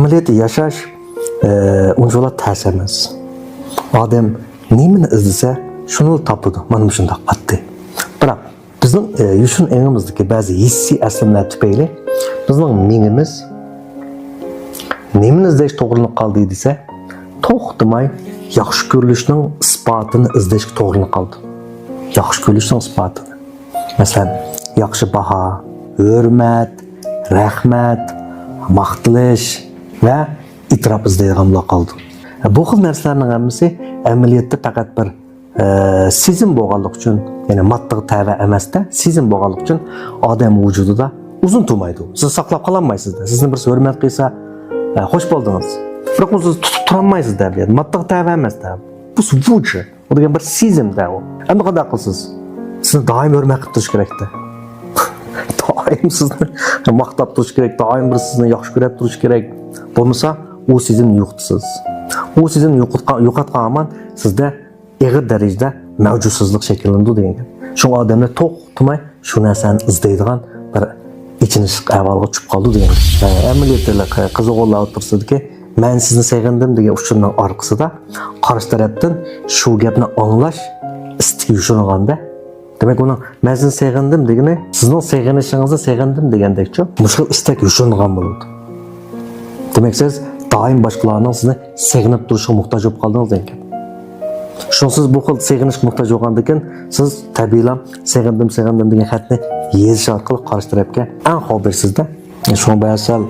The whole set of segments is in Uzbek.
Ameliyatı yaşaş uncholat ters emas. Odam nimani izlasa, shuni topadi. Mana shundoq atdi. Biroq bizning yushun engimizdagi ba'zi hissiy aslimlar tufayli bizning miyamiz nimani izlash to'g'rilik qoldi desa, to'xtamay yaxshi ko'rilishning isbotini izlashga to'g'rilik qoldi. Yaxshi ko'rilishning isbotini. Masalan, yaxshi baho, hurmat, rahmat, maqtilish va itrof izlaydiganlar qoldi. Bu xil narsalarning hammasi amaliyotda faqat bir sezim bo'lganlik uchun, ya'ni mattiq tava emasda, sezim bo'lganlik uchun odam vujudida uzun turmaydi. Siz saqlab qololmaysiz. Sizni bir hurmat qilsa, xo'sh bo'ldingiz. Biroq siz tutib tura olmaysiz deb, ya'ni mattiq tava emasda. Bu vujud. Bu degan bir sezimda u. Endi qanday qilsiz? Sizni doim hurmat qilib turish kerakda. Doim sizni maqtab turish kerak, doim bir sizni yaxshi ko'rib turish kerak. Bo'lmasa, u sizning yo'qsiz. U sizning yo'qotgan aman sizda ig'ir darajada mavjudsizlik shakllandi degan. Shu odamlar to'xtamay shu narsani izlaydigan bir ichinish ahvolga tushib qoldi degan. Amaliyotlar qiziqo'llar o'tirsaki, men sizni sevgandim degan uchunning orqasida qarshi tarafdan shu gapni anglash istik yushirganda. Demak, uning men sizni sevgandim degani sizning sevganishingizni sevgandim degandekchi, mushkul istak yushirgan bo'ladi. Demak, siz doim boshqalarning sizni sevib turishiga muhtoj bo'lib qoldingiz ekan. Shunsiz bu xil sevginishga muhtoj bo'lgandan keyin siz tabiiylan sevgandim degan xatni yozish orqali qarshi tarafga eng xobirsizda. Shunga bayasal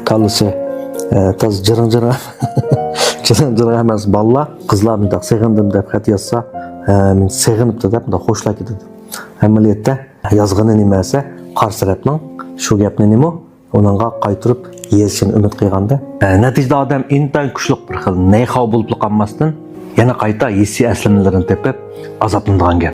kallasi taz jiring emas bolalar, qizlar bunday sevgandim deb xat yozsa, men sevganibdi deb bunday xo'shlar ketadi. Amaliyotda yozgani nima esa qarshi tarafning shu gapni nima onunğa qaytırıp yezishini umid qilganda, natijada odam intan kuchli bir xil neyxov bo'lib qolmasdan yana qayta hissiy aslimlarini tepib azoblanadigan gap.